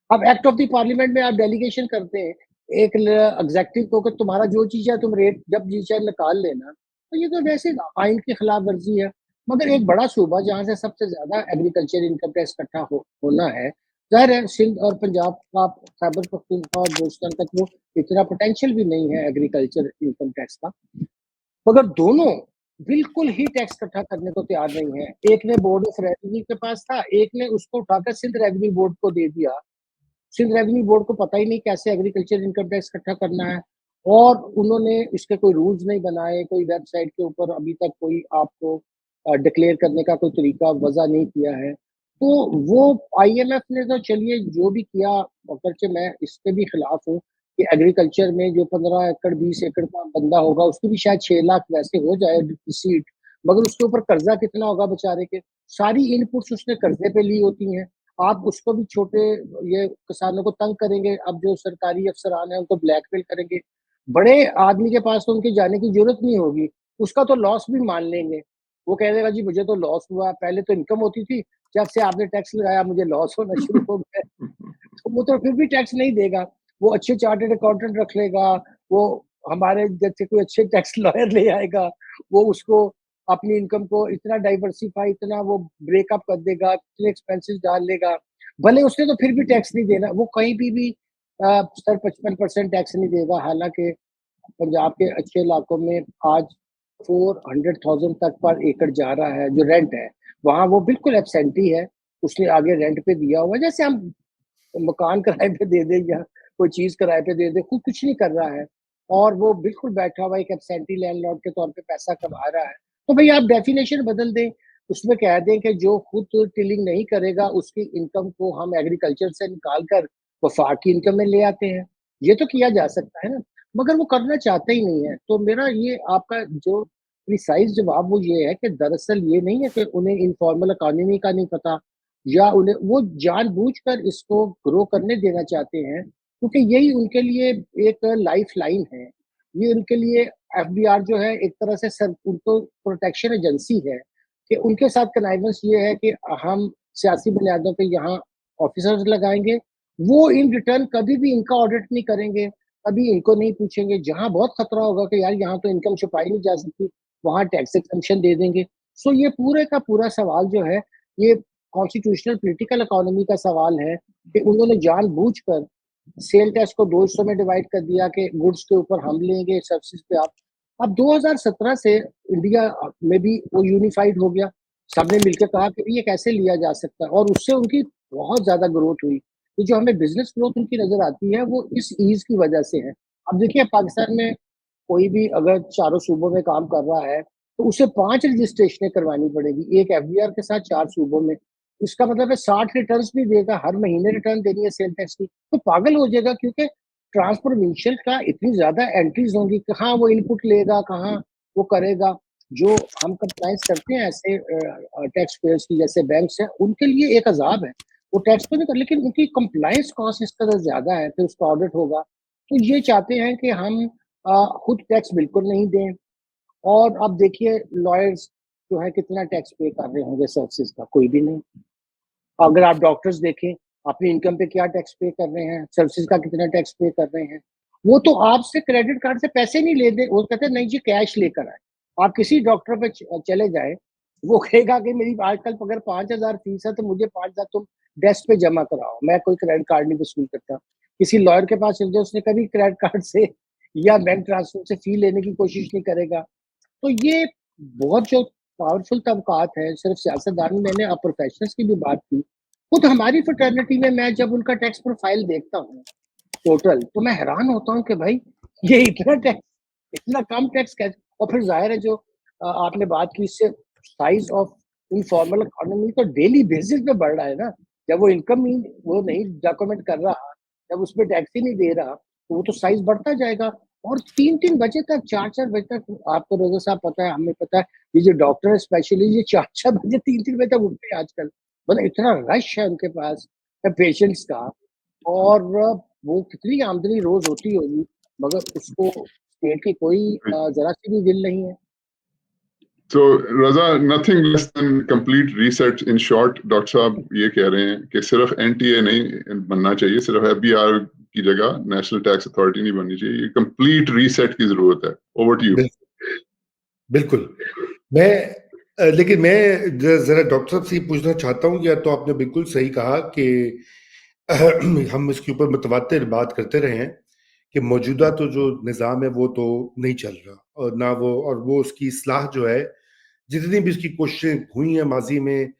अब एक्ट ऑफ द पार्लियामेंट में आप डेलीगेशन करते हैं एक एग्जेक्टिव को कि तुम्हारा जो चीज है तुम रेट जब जी चाहे निकाल लेना, तो ये तो वैसे आइन की खिलाफ वर्जी है। मगर एक बड़ा सूबा जहाँ से सबसे ज्यादा एग्रीकल्चर इनकम टैक्स इकट्ठा होना है, जाहिर है सिंध और पंजाब का, खैबर पख्तूनख्वा और बलूचिस्तान का तो इतना पोटेंशियल भी नहीं है एग्रीकल्चर इनकम टैक्स का। मगर दोनों बिल्कुल ही टैक्स इकट्ठा करने को तैयार नहीं है। एक ने बोर्ड ऑफ रेवेन्यू के पास था, एक ने उसको उठाकर सिंध रेवेन्यू बोर्ड को दे दिया। सिंध रेवेन्यू बोर्ड को पता ही नहीं कैसे एग्रीकल्चर इनकम टैक्स इकट्ठा करना है, और उन्होंने इसके कोई रूल्स नहीं बनाए, कोई वेबसाइट के ऊपर अभी तक कोई आपको डिक्लेयर करने का कोई तरीका वजह नहीं किया है। तो वो आईएमएफ ने तो चलिए जो भी किया, अगरचे मैं इसके भी खिलाफ हूँ कि एग्रीकल्चर में जो 15 एकड़ 20 एकड़ का बंदा होगा उसकी भी शायद 6 लाख वैसे हो जाए सीट, मगर उसके ऊपर कर्जा कितना होगा बेचारे के, सारी इनपुट्स उसने कर्जे पे ली होती हैं। आप उसको भी छोटे ये किसानों को तंग करेंगे, अब जो सरकारी अफसरान है उनको ब्लैकमेल करेंगे। बड़े आदमी के पास तो उनके जाने की जरूरत नहीं होगी, उसका तो लॉस भी मान लेंगे। वो कह देगा जी मुझे तो लॉस हुआ, पहले तो इनकम होती थी, जब से आपने टैक्स लगाया मुझे लॉस होना शुरू हो गया। तो वो तो फिर भी टैक्स नहीं देगा। वो अच्छे चार्टर्ड अकाउंटेंट रख लेगा, वो हमारे जैसे कोई अच्छे टैक्स लॉयर ले आएगा, वो उसको अपनी इनकम को इतना डाइवर्सिफाई, इतना वो ब्रेकअप कर देगा, इतने एक्सपेंसेस डाल लेगा। भले उसने तो फिर भी टैक्स नहीं देना, वो कहीं भी 55% टैक्स नहीं देगा। हालांकि पंजाब के अच्छे इलाकों में आज 400,000 तक पर एकड़ जा रहा है जो रेंट है, वहाँ वो बिल्कुल एब्सेंटी है। उसने आगे रेंट पे दिया हुआ है, जैसे हम मकान किराए पे दे दें या कोई चीज किराए पे दे दे, खुद कुछ नहीं कर रहा है और वो बिल्कुल बैठा हुआ एक एब्सेंटी लैंडलॉर्ड के तौर पे पैसा कमा रहा है। तो भई आप डेफिनेशन बदल दें, उसमें कह दें कि जो खुद टिलिंग नहीं करेगा उसकी इनकम को हम एग्रीकल्चर से निकाल कर वफाकी इनकम में ले आते हैं। ये तो किया जा सकता है ना, मगर वो करना चाहते ही नहीं है। तो मेरा ये आपका जो प्रिसाइज़ जवाब वो ये है कि दरअसल ये नहीं है कि उन्हें इन्फॉर्मल इकोनॉमी का नहीं पता, या उन्हें वो जानबूझकर इसको ग्रो करने देना चाहते हैं, क्योंकि यही उनके लिए एक लाइफ़लाइन है। ये उनके लिए एफबीआर जो है एक तरह से सर उनको प्रोटेक्शन एजेंसी है, कि उनके साथ कनाइवेंस ये है कि हम सियासी बुनियादों पे यहाँ ऑफिसर्स लगाएँगे, वो इन रिटर्न कभी भी इनका ऑडिट नहीं करेंगे, कभी इनको नहीं पूछेंगे। जहाँ बहुत खतरा होगा कि यार यहाँ तो इनकम छुपाई नहीं जा सकती, वहाँ टैक्स एक्सेम्पशन दे देंगे। सो ये पूरे का पूरा सवाल जो है, ये कॉन्स्टिट्यूशनल पॉलिटिकल इकोनॉमी का सवाल है कि उन्होंने जानबूझकर सेल टैक्स को 2 हिस्सों में डिवाइड कर दिया कि गुड्स के ऊपर हम लेंगे, सर्विसेज पे आप। अब 2017 से इंडिया में भी वो यूनिफाइड हो गया। सबने मिलकर कहा कि ये कैसे लिया जा सकता है, और उससे उनकी बहुत ज़्यादा ग्रोथ हुई। तो जो हमें बिज़नेस ग्रोथ उनकी नज़र आती है, वो इस ईज़ की वजह से है। अब देखिए पाकिस्तान में कोई भी अगर चारों सूबों में काम कर रहा है, तो उसे 5 रजिस्ट्रेशनें करवानी पड़ेगी, एक एफबीआर के साथ 4 सूबों में। इसका मतलब है 60 रिटर्न्स भी देगा, हर महीने रिटर्न देनी है सेल टैक्स की, तो पागल हो जाएगा, क्योंकि ट्रांसफॉर्मेशन का इतनी ज़्यादा एंट्रीज़ होंगी, कहाँ वो इनपुट लेगा, कहाँ वो करेगा। जो हम कंप्लायंस करते हैं ऐसे टैक्स पेयर्स की, जैसे बैंक्स हैं, उनके लिए एक अज़ाब है। वो टैक्स तो नहीं कर, लेकिन उनकी कंप्लायंस कॉस्ट इस तरह ज़्यादा है, फिर उसका ऑडिट होगा। तो ये चाहते हैं कि हम खुद टैक्स बिल्कुल नहीं दें, और अब देखिए लॉयर्स जो है कितना टैक्स पे कर रहे होंगे सर्विसेज का, कोई भी नहीं। अगर आप डॉक्टर्स देखें, अपनी इनकम पे क्या टैक्स पे कर रहे हैं, सर्विसेज का कितना टैक्स पे कर रहे हैं। वो तो आपसे क्रेडिट कार्ड से पैसे नहीं ले दे, वो कहते हैं नहीं जी कैश लेकर आए। आप किसी डॉक्टर पे चले जाए, वो कहेगा कि मेरी आजकल अगर 5,000 फीस है तो मुझे 5,000 तुम डेस्क पे जमा कराओ, मैं कोई क्रेडिट कार्ड नहीं वसूल करता। किसी लॉयर के पास चले जाओ, उसने कभी क्रेडिट कार्ड से या बैंक ट्रांसफर से फी लेने की कोशिश नहीं करेगा। तो ये बहुत जो पावरफुल तबकात है, सिर्फ सियासतदान नहीं, मैंने अब प्रोफेशनल्स की भी बात की। खुद हमारी फ्रेटर्निटी में मैं जब उनका टैक्स प्रोफाइल देखता हूँ टोटल, तो मैं हैरान होता हूँ कि भाई ये इतना टैक्स, इतना कम टैक्स कैसे। और फिर जाहिर है जो आपने बात की, इससे साइज ऑफ इनफॉर्मल इकोनॉमी तो डेली बेसिस पे बढ़ रहा है ना। जब वो इनकम ही वो नहीं डॉक्यूमेंट कर रहा, जब उस पे टैक्स ही नहीं दे रहा, तो वो तो साइज बढ़ता जाएगा। और 3-3 बजे तक, 4-4 बजे तक, आपको रोज़ा साहब पता है, हमें पता है, ये जो डॉक्टर है स्पेशली ये 4-4 बजे 3-3 बजे तक उठते हैं आजकल। मतलब इतना रश है उनके पास, पेशेंट्स का, और वो कितनी आमदनी रोज होती होगी, मगर उसको स्टेट की कोई जरा सी भी दिल नहीं है। तो Raza, nothing less than complete reset in short. Doctor साहब ये कह रहे हैं कि सिर्फ एनटीए नहीं बनना चाहिए, सिर्फ एफबीआर की जगह नेशनल टैक्स अथॉरिटी नहीं बननी चाहिए, कंप्लीट रीसेट की जरूरत है। Over to you. बिल्कुल। लेकिन मैं जरा डॉक्टर साहब से ये पूछना चाहता हूँ, या तो आपने बिल्कुल सही कहा कि हम इसके ऊपर मुतवातिर बात करते रहे हैं कि मौजूदा तो जो निज़ाम है वो तो नहीं चल रहा, और ना वो उसकी इस्लाह जो है, जितनी भी उसकी कोशिशें हुई हैं माजी में,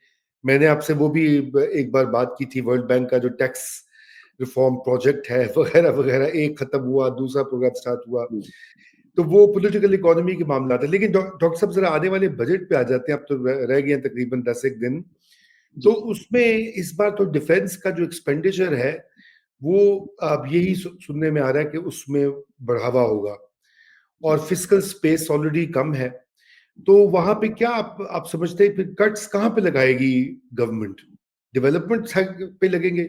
मैंने आपसे वो भी एक बार बात की थी, वर्ल्ड बैंक का जो टैक्स रिफॉर्म प्रोजेक्ट है वगैरह वगैरह, एक खत्म हुआ, दूसरा प्रोग्राम स्टार्ट हुआ, तो वो पॉलिटिकल इकोनॉमी के मामला था। लेकिन डॉक्टर साहब जरा आने वाले बजट पे आ जाते हैं, अब तो रह गए हैं तकरीबन 10 एक दिन, तो उसमें इस बार तो डिफेंस का जो एक्सपेंडिचर है वो अब यही सुनने में आ रहा है कि उसमें बढ़ावा होगा, और फिस्कल स्पेस ऑलरेडी कम है, तो वहां पे क्या आप समझते हैं फिर कट्स कहाँ पे लगाएगी गवर्नमेंट? डेवलपमेंट पे लगेंगे?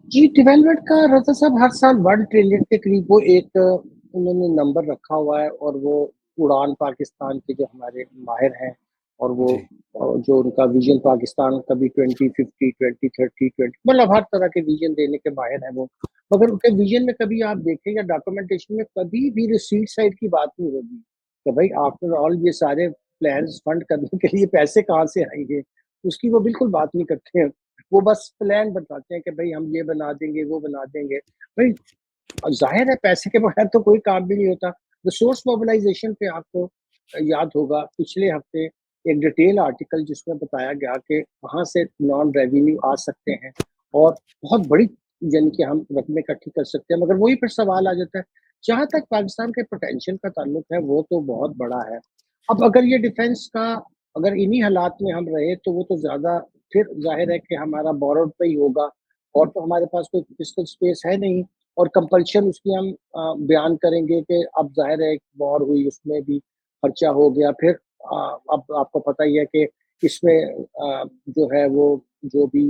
जी, डेवलपमेंट का रजा साहब हर साल 1 ट्रिलियन के करीब वो एक उन्होंने नंबर रखा हुआ है, और वो उड़ान पाकिस्तान के जो हमारे माहिर हैं, और वो जी जो उनका विजन पाकिस्तान कभी 2050 2030 20 मतलब हर तरह के विजन देने के माहिर हैं वो। मगर उनके विजन में कभी आप देखें या डॉक्यूमेंटेशन में कभी भी रिसीट साइड की बात नहीं होगी कि भाई आफ्टर ऑल ये सारे प्लान्स फंड करने के लिए पैसे कहाँ से आएंगे, उसकी वो बिल्कुल बात नहीं करते हैं। वो बस प्लान बताते हैं कि भाई हम ये बना देंगे, वो बना देंगे। भाई ज़ाहिर है पैसे के बगैर तो कोई काम भी नहीं होता। रिसोर्स मोबिलाइज़ेशन पे आपको याद होगा पिछले हफ्ते एक डिटेल आर्टिकल जिसमें बताया गया कि कहाँ से नॉन रेवेन्यू आ सकते हैं, और बहुत बड़ी यानी कि हम रकमें इकट्ठी कर सकते हैं। मगर वही फिर सवाल आ जाता है, जहाँ तक पाकिस्तान के पोटेंशियल का ताल्लुक है वो तो बहुत बड़ा है। अब अगर ये डिफेंस का अगर इन्हीं हालात में हम रहे तो वो तो ज़्यादा फिर ज़ाहिर है कि हमारा बोरोड पे ही होगा, और तो हमारे पास कोई फिस्कल स्पेस है नहीं, और कंपल्शन उसकी हम बयान करेंगे कि अब ज़ाहिर है एक वॉर हुई उसमें भी खर्चा हो गया। फिर अब आपको पता ही है कि इसमें जो है वो जो भी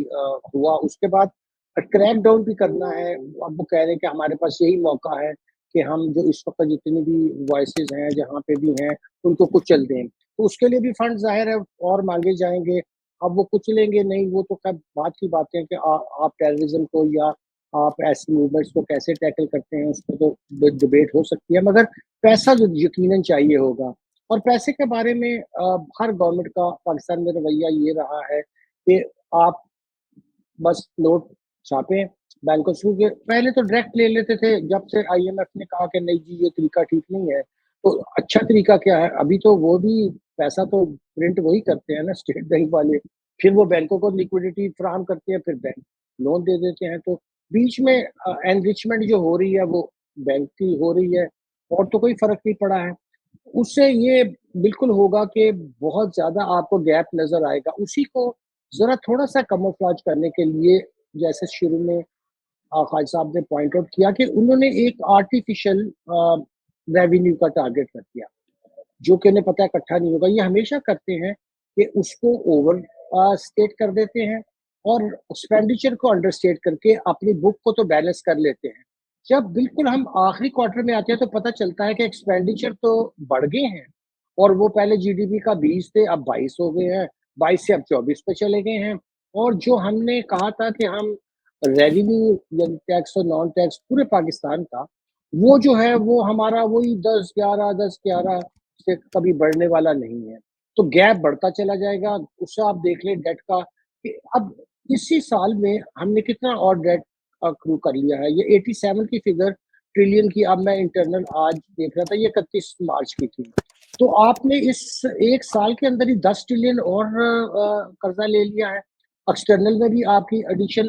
हुआ उसके बाद क्रैक डाउन भी करना है। अब वो कह रहे हैं कि हमारे पास यही मौका है कि हम जो इस वक़्त जितनी भी वॉइसेज़ हैं जहाँ पे भी हैं उनको कुचल दें। तो उसके लिए भी फंड ज़ाहिर है और माँगे जाएँगे। अब वो कुचलेंगे नहीं, वो तो ख़ैर बात की बातें हैं कि आप टेररिज़्म को या आप ऐसी मूवमेंट्स को कैसे टैकल करते हैं, उसपे तो डिबेट हो सकती है, मगर पैसा जो यकीनन चाहिए होगा। और पैसे के बारे में हर गवर्नमेंट का पाकिस्तान में रवैया ये रहा है कि आप बस नोट छापें बैंकों से, क्योंकि पहले तो डायरेक्ट ले लेते थे, जब से आईएमएफ ने कहा कि नहीं जी ये तरीका ठीक नहीं है, तो अच्छा तरीका क्या है? अभी तो वो भी पैसा तो प्रिंट वही करते हैं ना स्टेट बैंक वाले, फिर वो बैंकों को लिक्विडिटी फराहम करते हैं, फिर बैंक लोन दे देते हैं। तो बीच में एनरिचमेंट जो हो रही है वो बैंक की हो रही है, और तो कोई फ़र्क नहीं पड़ा है। उससे ये बिल्कुल होगा कि बहुत ज़्यादा आपको गैप नज़र आएगा। उसी को ज़रा थोड़ा-सा कैमोफ्लेज करने के लिए, जैसे शुरू में खालिद साहब ने पॉइंट आउट किया कि उन्होंने एक आर्टिफिशियल रेवेन्यू का टारगेट रख दिया, जो कि उन्हें पता है इकट्ठा नहीं होगा। ये हमेशा करते हैं कि उसको ओवर स्टेट कर देते हैं, और एक्सपेंडिचर को अंडर स्टेट करके अपनी बुक को तो बैलेंस कर लेते हैं। जब बिल्कुल हम आखिरी क्वार्टर में आते हैं तो पता चलता है कि एक्सपेंडिचर तो बढ़ गए हैं, और वो पहले जीडीपी का 20 थे अब 22 हो गए हैं, 22 से अब 24 पे चले गए हैं। और जो हमने कहा था कि हम रेवेन्यू यानी टैक्स और नॉन टैक्स पूरे पाकिस्तान का, वो जो है वो हमारा वही 10-11 से कभी बढ़ने वाला नहीं है। तो गैप बढ़ता चला जाएगा। उससे आप देख लें डेट का कि अब इसी साल में हमने कितना और डेट अक्रू कर लिया है। ये 87 की फिगर ट्रिलियन की, अब मैं इंटरनल आज देख रहा था, ये 31 मार्च की थी। तो आपने इस 1 साल के अंदर ही 10 ट्रिलियन और कर्जा ले लिया है। एक्सटर्नल में भी आपकी एडिशन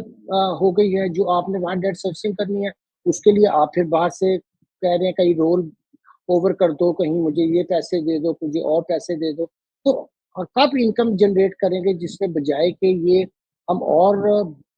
हो गई है, जो आपने वहाँ डेट सर्विसिंग करनी है, उसके लिए आप फिर बाहर से कह रहे हैं कहीं रोल ओवर कर दो, कहीं मुझे ये पैसे दे दो, मुझे और पैसे दे दो। तो कब इनकम जनरेट करेंगे जिसके बजाय कि ये हम और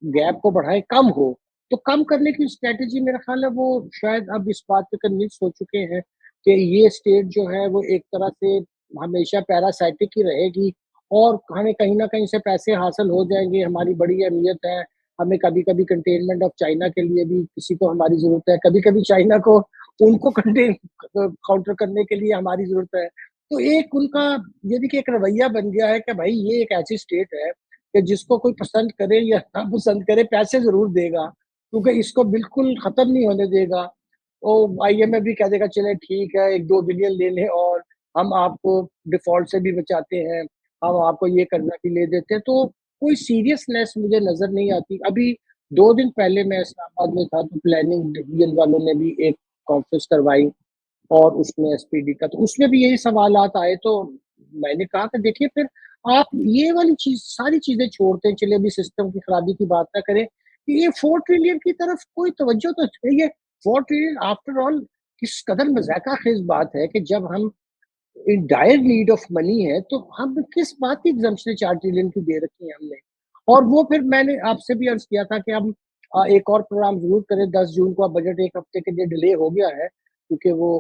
गैप को बढ़ाएँ, कम हो। तो कम करने की स्ट्रैटेजी मेरा ख़्याल है वो शायद अब इस बात पे कन्विंस हो चुके हैं कि ये स्टेट जो है वो एक तरह से हमेशा पैरासाइटिक ही रहेगी, और हमें कहीं न कहीं से पैसे हासिल हो जाएँगे, हमारी बड़ी अहमियत है, हमें कभी-कभी कंटेनमेंट ऑफ चाइना के लिए भी किसी को हमारी ज़रूरत है, कभी-कभी चाइना को उनको काउंटर करने के लिए हमारी ज़रूरत है। तो एक उनका ये देखिए एक रवैया बन गया है कि भाई ये एक ऐसी स्टेट है कि जिसको कोई पसंद करे या ना पसंद करे पैसे ज़रूर देगा, क्योंकि इसको बिल्कुल ख़त्म नहीं होने देगा। आईएमएफ भी कह देगा चलें ठीक है 1-2 बिलियन ले लें और हम आपको डिफ़ॉल्ट से भी बचाते हैं, हम आपको ये कर्ज़ा भी ले देते हैं। तो कोई सीरियसनेस मुझे नज़र नहीं आती। अभी 2 दिन पहले मैं इस्लामाबाद में था तो प्लानिंग डिवीज़न वालों ने भी एक कॉन्फ्रेंस करवाई और उसमें एसपीडी का, तो उसमें भी यही सवालात आए। तो मैंने कहा कि देखिए फिर आप ये वाली चीज़ सारी चीज़ें छोड़ते हैं, चलिए अभी सिस्टम की खराबी की बात ना करें, कि ये 4 ट्रिलियन की तरफ कोई तवज्जो तो चाहिए। 4 ट्रिलियन आफ्टर ऑल किस कदर मज़ाक़-ख़ेज़ बात है कि जब हम in dire need of money है, तो हम किस बात की एग्ज़म्पशन 4 ट्रिलियन की दे रखी है हमने। और वो फिर मैंने आपसे भी अर्ज़ किया था कि हम एक और प्रोग्राम ज़रूर करें। 10 जून को अब बजट 1 हफ़्ते के लिए डिले हो गया है, क्योंकि वो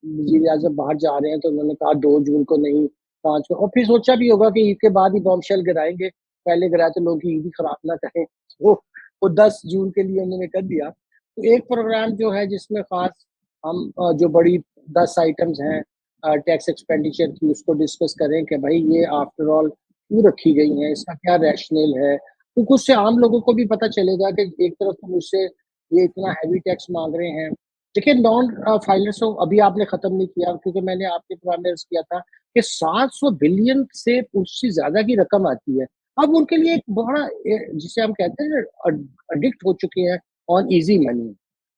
वज़ीर-ए-आज़म बाहर जा रहे हैं, तो उन्होंने कहा 2 जून को नहीं 5 को, और फिर सोचा भी होगा कि ईद के बाद ही बॉम्बशेल गिराएँगे, पहले गिराए तो लोगों की ईद ही खराब ना करें। वो 10 जून के लिए उन्होंने कर दिया। तो एक प्रोग्राम जो है जिसमें ख़ास हम जो बड़ी 10 आइटम्स हैं टैक्स एक्सपेंडिचर की, उसको डिस्कस करें कि भाई ये आफ्टर ऑल क्यों रखी गई हैं, इसका क्या रैशनल है? क्योंकि उससे आम लोगों को भी पता चलेगा कि एक तरफ तो मुझसे ये इतना हैवी टैक्स माँग रहे हैं। देखिए नॉन फाइलर्स को अभी आपने ख़त्म नहीं किया, क्योंकि मैंने आपके प्रोग्राम में अर्ज़ किया था कि 700 बिलियन से उससे ज़्यादा की रकम आती है। अब उनके लिए एक बड़ा जिसे हम कहते हैं ना एडिक्ट हो चुके हैं ऑन ईज़ी मनी,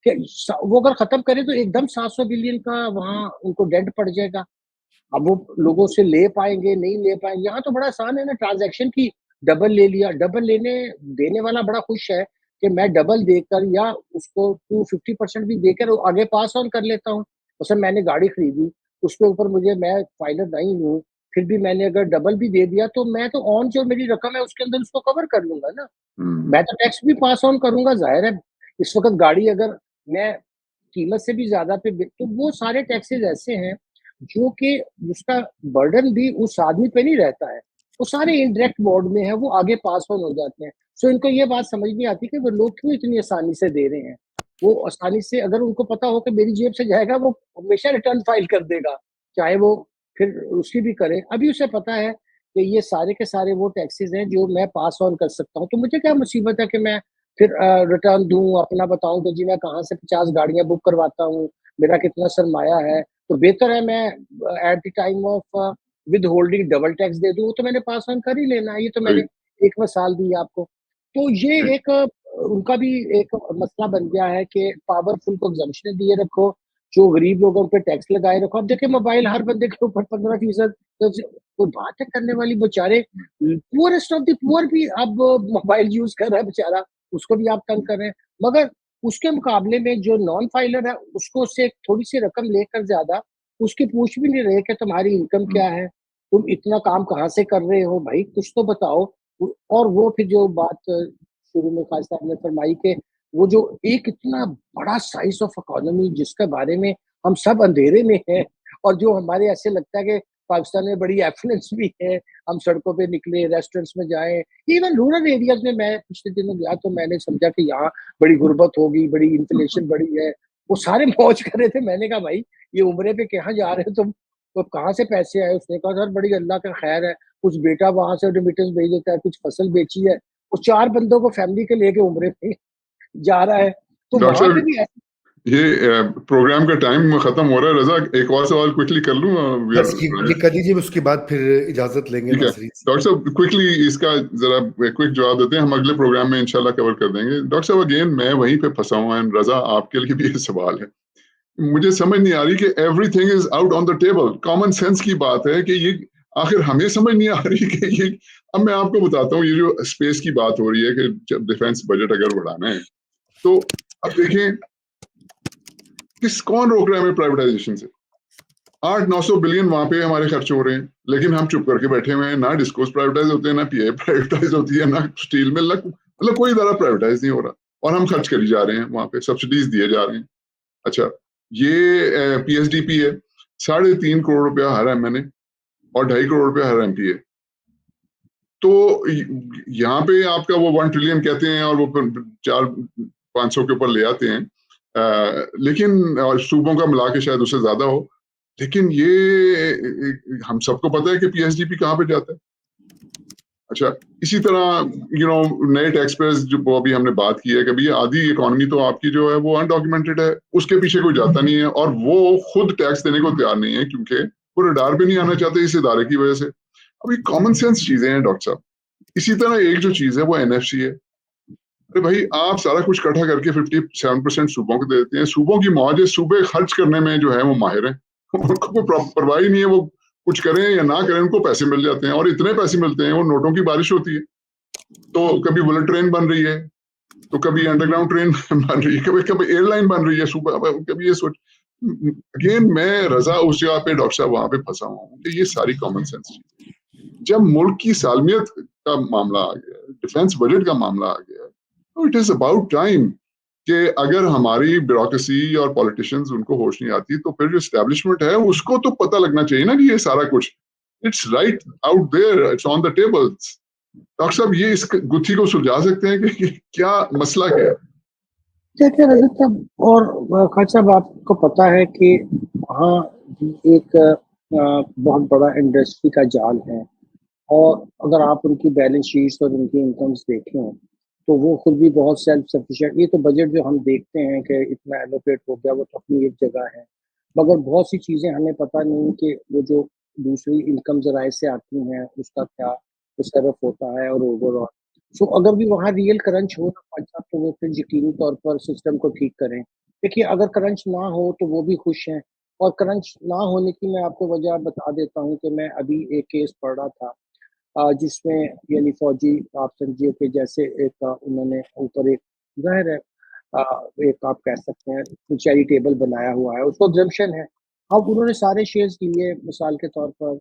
कि वो अगर ख़त्म करें तो एकदम 700 बिलियन का वहाँ उनको डेंट पड़ जाएगा। अब वो लोगों से ले पाएँगे, नहीं ले पाएँगे। यहाँ तो बड़ा आसान है ना, ट्रांज़ैक्शन की डबल ले लिया, डबल लेने देने वाला बड़ा खुश है कि मैं डबल देकर या उसको 250% भी देकर आगे पास ऑन कर लेता हूँ। जैसे मैंने गाड़ी खरीदी, उसके ऊपर मैं फाइनल नहीं हूँ, फिर भी मैंने अगर डबल भी दे दिया तो मैं तो ऑन जो मेरी रकम है उसके अंदर उसको कवर कर लूँगा ना। हुँ। मैं तो टैक्स भी पास ऑन करूँगा, ज़ाहिर है। इस वक़्त गाड़ी अगर मैं कीमत से भी ज़्यादा पे तो वो सारे टैक्सेस ऐसे हैं जो कि उसका बर्डन भी उस आदमी पे नहीं रहता है। वो सारे इनडायरेक्ट मोड में है, वो आगे पास ऑन हो जाते हैं। सो इनको ये बात समझ नहीं आती कि वो लोग क्यों इतनी आसानी से दे रहे हैं। वो आसानी से अगर उनको पता हो कि मेरी जेब से जाएगा, वो हमेशा रिटर्न फाइल कर देगा, चाहे वो फिर उसकी भी करे। अभी उसे पता है कि ये सारे के सारे वो टैक्सेस हैं जो मैं पास ऑन कर सकता हूँ। तो मुझे क्या मुसीबत है कि मैं फिर रिटर्न दूँ, अपना बताऊँ कि जी मैं कहाँ से 50 गाड़ियाँ बुक करवाता हूँ, मेरा कितना सरमाया है। तो बेहतर है मैं at the time of withholding double tax दे दूँ, तो मैंने पास ऑन कर ही लेना है। ये तो मैंने राइट। एक मिसाल दी आपको। तो ये राइट। एक उनका भी एक मसला बन गया है कि पावरफुल को एग्ज़म्पशन दिए रखो, जो गरीब लोगों पे टैक्स लगाए रखो। अब देखिए मोबाइल हर बंदे के ऊपर 15% तो ज कोई बात है करने वाली, बेचारे पुअरेस्ट ऑफ द पुअर भी अब मोबाइल यूज़ कर रहा है बेचारा, उसको भी आप तंग कर रहे हैं। मगर उसके मुकाबले में जो नॉन फाइलर है, उसको उससे थोड़ी-सी रकम लेकर ज़्यादा, उसकी पूछ भी नहीं रहे कि तुम्हारी इनकम हुँ। क्या है? तुम इतना काम कहाँ से कर रहे हो भाई? कुछ तो बताओ। और वो फिर जो बात शुरू में खान साहब ने फरमाई कि वो जो एक इतना बड़ा साइज़ ऑफ इकोनॉमी जिसके बारे में हम सब अंधेरे में हैं, और जो हमारे ऐसे लगता है कि पाकिस्तान में बड़ी एफ्लुएंस भी है, हम सड़कों पे निकले, रेस्टोरेंट्स में जाएँ, इवन रूरल एरियाज़ में मैं पिछले दिनों गया तो मैंने समझा कि यहाँ बड़ी गुर्बत होगी, बड़ी इन्फ्लेशन बढ़ी है। वो सारे मौज कर रहे थे। मैंने कहा भाई ये उम्रे पे कहाँ जा रहे हो तुम? तो कहाँ से पैसे आए? उसने कहा सर बड़ी अल्लाह का खैर है, कुछ बेटा वहाँ से रेमिटेंस भेज देता है, कुछ फसल बेची है। वो 4 बंदों को फैमिली के लेके उम्रे पे जा रहा है। तो डॉक्टर वहाँ पे साहब, भी ऐसे ये प्रोग्राम का टाइम खत्म हो रहा है। रज़ा, एक और सवाल क्विकली कर लूँ? वी आर बस ये रनिंग। कर दीजिए, उसके बाद फिर इजाज़त लेंगे ठीक है। नाज़रीन से। डॉक्टर साहब क्विकली इसका ज़रा क्विक जवाब देते हैं, हम अगले प्रोग्राम में इंशाल्लाह कवर कर देंगे। डॉक्टर साहब अगेन मैं वहीं पे फँसा हुआ एंड रज़ा आपके लिए भी ये सवाल है। मुझे समझ नहीं आ रही कि everything is out on the table. Common sense की बात है कि ये आखिर हमें समझ नहीं आ रही कि ये अब मैं आपको बताता हूँ, ये जो स्पेस की बात हो रही है कि जब डिफेंस बजट अगर बढ़ाना है, तो अब देखें कौन रोक रहा है हमें प्राइवेटाइजेशन से? 800-900 बिलियन वहां पे हमारे खर्च हो रहे हैं, लेकिन हम चुप करके बैठे हुए हैं। ना डिस्कोस प्राइवेटाइज होते हैं, ना पीआई प्राइवेटाइज होती है, ना स्टील मिल, मतलब कोई इदारा प्राइवेटाइज नहीं हो रहा, और हम खर्च करी जा रहे हैं, वहां पे सब्सिडीज दिए जा रहे हैं। अच्छा, ये पीएसडीपी है, 3.5 करोड़ रुपया हर एमएनए और 2.5 करोड़ रुपया हर एमपीए। तो यहाँ पे आपका वो 1 ट्रिलियन कहते हैं और वो 400-500 के ऊपर ले आते हैं, लेकिन सूबों का मिला के शायद उससे ज्यादा हो, लेकिन ये हम सबको पता है कि पीएसडीपी कहाँ पे जाता है। अच्छा, इसी तरह नए टैक्स पेयर्स जो अभी हमने बात की है कि भाई आधी इकोनॉमी तो आपकी जो है वो अनडॉक्यूमेंटेड है, उसके पीछे कोई जाता नहीं है और वो खुद टैक्स देने को तैयार नहीं है क्योंकि वो रडार पे नहीं आना चाहते इस इदारे की वजह से। अब ये कॉमन सेंस चीजें हैं डॉक्टर साहब। इसी तरह एक जो चीज है वो एनएफसी है। अरे भाई आप सारा कुछ इकट्ठा करके 57% सूबों को दे देते हैं, सूबों की मौज है, सूबे खर्च करने में जो है वो माहिर है, उनको कोई परवाह ही नहीं है, वो कुछ करें या ना करें उनको पैसे मिल जाते हैं और इतने पैसे मिलते हैं वो नोटों की बारिश होती है। तो कभी बुलेट ट्रेन बन रही है, तो कभी अंडरग्राउंड ट्रेन बन रही है, कभी कभी एयरलाइन बन रही है सूबा, कभी ये सोच। अगेन मैं रजा उस जगह पे डॉक्टर साहब वहां पे फंसा हुआ हूँ कि ये सारी कॉमन सेंस चीजें, जब मुल्क की सालमियत का मामला आ गया, डिफेंस बजट का मामला आ गया, तो इट इज अबाउट टाइम कि अगर हमारी ब्यूरोक्रेसी और पॉलिटिशियंस उनको होश नहीं आती तो फिर जो एस्टेब्लिशमेंट है उसको तो पता लगना चाहिए ना कि ये सारा कुछ it's right out there, it's on the table. Doctor साहब ये इस गुत्थी को सुलझा सकते हैं कि क्या मसला क्या है? देखिए रजत साहब और खान साहब, आपको पता है कि वहाँ एक बहुत बड़ा इंडस्ट्री का जाल है और अगर आप उनकी बैलेंस शीट्स और उनकी इनकम्स देखें तो वो खुद भी बहुत सेल्फ सफिशिएंट। ये तो बजट जो हम देखते हैं कि इतना एलोकेट हो गया वो तो अपनी एक जगह है, मगर बहुत सी चीज़ें हमें पता नहीं कि वो जो दूसरी इनकम जराए से आती हैं उसका क्या तसर्रुफ होता है और ओवरऑल। सो अगर भी वहाँ रियल क्रंच हो ना अच्छा, तो वो फिर यकीनी तौर पर सिस्टम को ठीक करें। देखिए अगर क्रंच ना हो तो वो भी खुश हैं, और क्रंच ना होने की मैं आपको वजह बता देता हूँ कि मैं अभी एक केस पढ़ रहा था जिसमें यानी फौजी आप समझिए कि जैसे एक उन्होंने ऊपर एक ज़ाहिर है एक आप कह सकते हैं चैरिटेबल बनाया हुआ है, उसको एग्जम्पशन है। अब उन्होंने सारे शेयर्स लिए मिसाल के तौर पर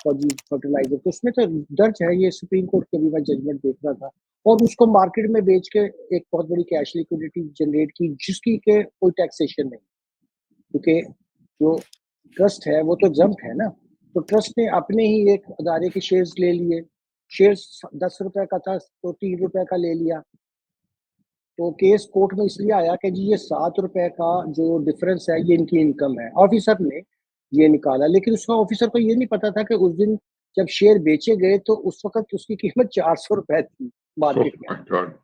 फौजी फर्टिलाइजर, तो उसमें तो दर्ज है, ये सुप्रीम कोर्ट के भी मैं जजमेंट देख रहा था, और उसको मार्केट में बेच के एक बहुत बड़ी कैश लिक्विडिटी जनरेट की जिसकी के कोई टैक्सेशन नहीं, क्योंकि जो ट्रस्ट है वो तो एग्जम्प्ट है ना। तो ट्रस्ट ने अपने ही एक अदारे के शेयर्स ले लिए, शेयर्स 10 रुपए का था तो 3 रुपए का ले लिया। तो केस कोर्ट में इसलिए आया कि जी ये 7 रुपए का जो डिफरेंस है ये इनकी इनकम है। ऑफिसर ने ये निकाला, लेकिन उसका ऑफिसर को ये नहीं पता था कि उस दिन जब शेयर बेचे गए तो उस वक्त उसकी कीमत 400 रुपए थी मार्केट में। Oh my God.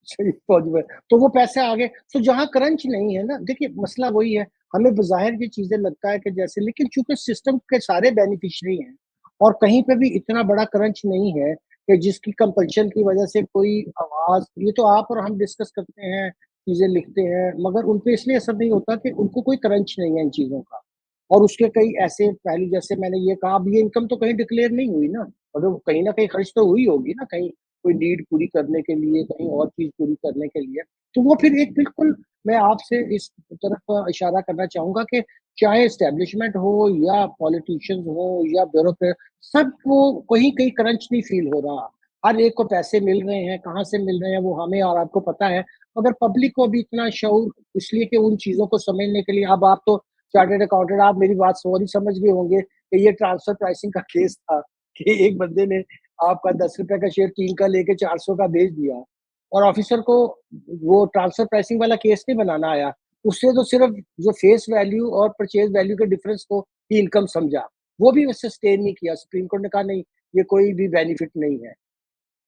सही फौज में तो वो पैसे आ गए। तो जहाँ क्रंच नहीं है ना, देखिए मसला वही है, हमें बाहर ये चीजें लगता है कि जैसे, लेकिन चूंकि सिस्टम के सारे बेनिफिशियरी हैं और कहीं पे भी इतना बड़ा क्रंच नहीं है कि जिसकी कंपल्शन की वजह से कोई आवाज, ये तो आप और हम डिस्कस करते हैं, चीजें लिखते हैं, मगर उन पे इसलिए असर नहीं होता कि उनको कोई क्रंच नहीं है इन चीजों का। और उसके कई ऐसे पहलू, जैसे मैंने ये कहा, अब ये इनकम तो कहीं डिक्लेयर नहीं हुई ना, मतलब कहीं ना कहीं खर्च तो हुई होगी ना, कहीं कोई नीड पूरी करने के लिए, कहीं और चीज पूरी करने के लिए। तो वो फिर एक बिल्कुल, मैं आपसे इस तरफ इशारा करना चाहूंगा कि चाहे एस्टेब्लिशमेंट हो या पॉलिटिशियंस हो या ब्यूरोक्रेट, सबको कहीं कहीं क्रंच नहीं फील हो रहा। हर एक को पैसे मिल रहे हैं, कहाँ से मिल रहे हैं वो हमें और आपको पता है, मगर पब्लिक को भी इतना शऊर, इसलिए कि उन चीजों को समझने के लिए, अब आप तो चार्टर्ड अकाउंटेंट, आप मेरी बात सॉरी समझ गए होंगे कि ये ट्रांसफर प्राइसिंग का केस था कि एक बंदे ने आपका 10 रुपए का शेयर 3 का लेके 400 का बेच दिया, और ऑफिसर को वो ट्रांसफर प्राइसिंग वाला केस नहीं बनाना आया, उससे तो सिर्फ जो फेस वैल्यू और परचेज वैल्यू के डिफरेंस को ही इनकम समझा, वो भी सस्टेन नहीं किया। सुप्रीम कोर्ट ने कहा नहीं, ये कोई भी बेनिफिट नहीं है,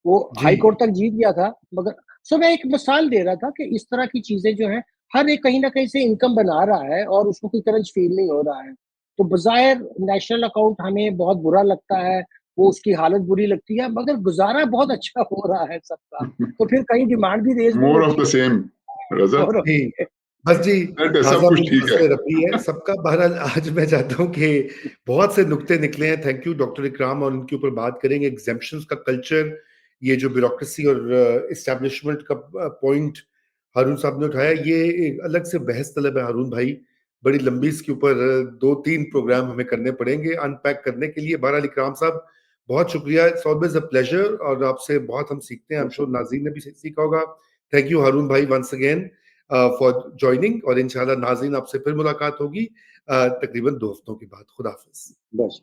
वो हाई जी कोर्ट तक जीत गया था। मगर सो मैं एक मिसाल दे रहा था कि इस तरह की चीजें जो है, हर एक कहीं ना कहीं से इनकम बना रहा है और उसको कोई क्रंच फील नहीं हो रहा है। तो बजायर नेशनल अकाउंट हमें बहुत बुरा लगता है, वो उसकी हालत बुरी लगती है, मगर गुजारा बहुत अच्छा हो रहा है सबका, तो फिर कहीं डिमांड भी रेज नहीं मोर ऑफ होती द सेम रजा, और जी बस जी, सब ताज़ा कुछ मूंग ठीक है। फसलें रबी है सबका। बहरहाल आज मैं चाहता हूँ कि बहुत से नुक्ते निकले हैं, थैंक यू डॉक्टर इकराम, और उनके ऊपर बात करेंगे। एग्जेम्पशंस का कल्चर, ये जो ब्यूरोक्रेसी और इस्टेब्लिशमेंट का पॉइंट हारून साहब ने उठाया, ये एक अलग से बहस तलब है हारून भाई, बड़ी लंबी इसके ऊपर 2-3 प्रोग्राम हमें करने पड़ेंगे अनपैक करने के लिए। बहरहाल इकराम साहब बहुत शुक्रिया, इट्स ऑलवेज अ प्लेजर, और आपसे बहुत हम सीखते हैं, आई एम श्योर नाज़रीन ने भी सीखा होगा। थैंक यू हारून भाई वंस अगेन फॉर ज्वाइनिंग, और इंशाल्लाह नाज़रीन आपसे फिर मुलाकात होगी तकरीबन 2 हफ्तों के बाद। खुदा हाफिज। बस।